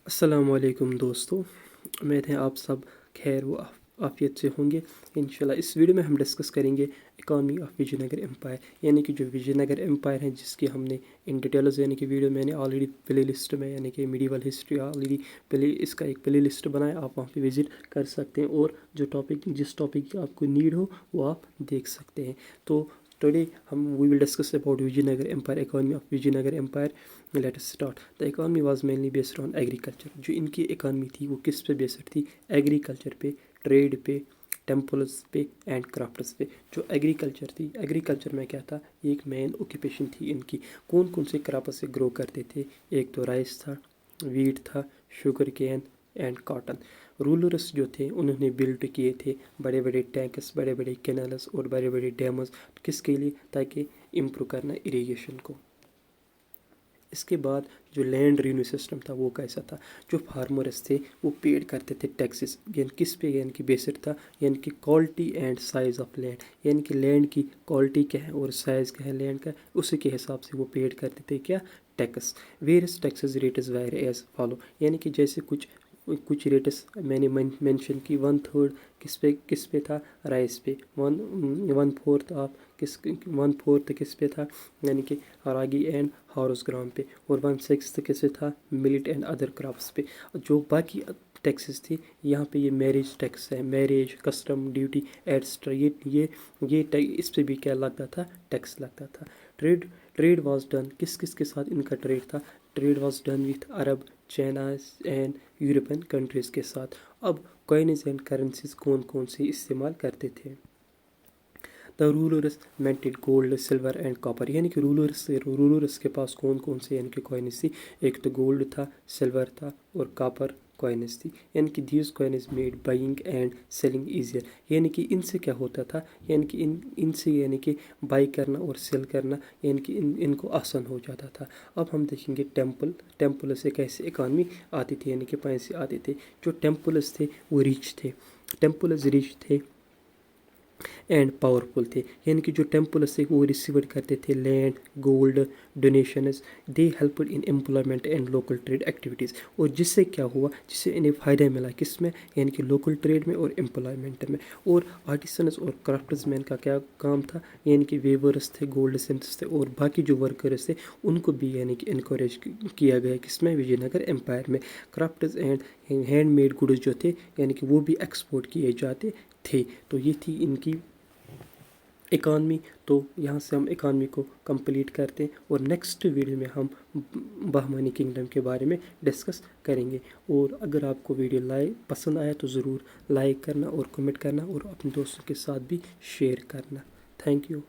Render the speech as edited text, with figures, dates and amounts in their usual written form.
अस्सलामुअलैकुम दोस्तों, उम्मीद है आप सब खैर व आफियत से होंगे। इंशाल्लाह इस वीडियो में हम डिस्कस करेंगे इकॉनमी ऑफ विजयनगर एम्पायर, यानी कि जो विजयनगर एम्पायर है जिसकी हमने इन डिटेल्स यानी कि वीडियो मैंने ऑलरेडी प्ले लिस्ट में यानी कि मिडीवल हिस्ट्री ऑलरेडी इसका एक प्ले लिस्ट बनाया, आप वहाँ पे विज़िट कर सकते हैं और जो जिस टॉपिक की आपको नीड हो वो आप देख सकते हैं। तो today we will discuss about Vijayanagar Empire, economy of Vijayanagar Empire. Let us start. The economy was mainly based on agriculture. जो इनकी economy थी वो किस पे बेस्ड थी? एग्रीकल्चर पे, ट्रेड पे, टेम्पल्स पे एंड क्राफ्ट्स पे। जो एग्रीकल्चर थी, एग्रीकल्चर में क्या था, एक मेन ऑक्यूपेशन थी इनकी। कौन कौन से क्रॉप्स से ग्रो करते थे? एक तो राइस था, वीट था, sugarcane and cotton. Rulers जो थे उन्होंने बिल्ड किए थे बड़े बड़े टैंक्स, बड़े बड़े कैनल्स और बड़े बड़े डैम्स। किसके लिए? ताकि इम्प्रूव करना इरीगेशन को। इसके बाद जो लैंड रिन्यू सिस्टम था वो कैसा था? जो फार्मर्स थे वो पेड करते थे टैक्सेस, यानी किस पे? यानी कि बेस्ड था यानी कि quality and size of land, यानी कि लैंड की क्वालिटी क्या है और साइज़ क्या है लैंड का, उसी के हिसाब से वो पेड करते थे क्या? Tax. Various taxes rates vary as follow, यानी कि जैसे कुछ रेट्स मैंने मेंशन की। 1/3 किस पे था? राइस पे। 1/4 ऑफ 1/4 किस पे था? यानी कि रागी एंड हॉर्स ग्राम पे। और 1/6 किस पे था? मिलेट एंड अदर क्रॉप्स पे। जो बाकी टैक्सेस थी यहाँ पे ये मैरिज टैक्स है, मैरिज कस्टम ड्यूटी एट्सट्रा, ये इस पे भी क्या लगता था? टैक्स लगता था। ट्रेड वाज डन, किस किस के साथ इनका ट्रेड था? Trade was done with Arab, China and European countries के साथ। अब कॉइन्स एंड करेंसीज कौन कौन सी इस्तेमाल करते थे? The rulers minted gold, silver and copper, यानी कि रूलर्स के पास कौन कौन से यानी कि कॉइन्स थी? एक तो गोल्ड था, सिल्वर था और कॉपर कॉइन्स थी। यानी कि these coins made buying and selling easier, यानी कि इनसे क्या होता था? यानी कि इनसे यानी कि बाई करना और सेल करना यानी कि इनको आसान हो जाता था। अब हम देखेंगे टेम्पल से कैसे इकॉनमी आती थी, यानी कि पैसे आते थे। जो टेम्पल्स थे वो रिच थे एंड पावरफुल थे, यानी कि जो टेम्पल्स से वो रिसीव करते थे land, gold, donations. They helped in employment and local trade activities, और जिससे क्या हुआ? जिससे इन्हें फ़ायदा मिला, किस में? यानी कि लोकल ट्रेड में और एम्प्लॉयमेंट में। और आर्टिसंस और क्राफ्ट्समैन का क्या काम था? यानी कि वेवर्स थे, गोल्ड स्मिथ्स थे और बाकी जो वर्कर्स थे उनको भी यानी कि इनकरेज किया गया, किसमें? विजयनगर एम्पायर में। क्राफ्ट्स एंड हैंडमेड गुड्स जो थे यानी कि वो भी एक्सपोर्ट किए जाते थे। तो ये थी इनकी इकॉनमी। तो यहाँ से हम इकॉनमी को कंप्लीट करते हैं और नेक्स्ट वीडियो में हम बहमानी किंगडम के बारे में डिस्कस करेंगे। और अगर आपको वीडियो पसंद आया तो ज़रूर लाइक करना और कमेंट करना और अपने दोस्तों के साथ भी शेयर करना। Thank you.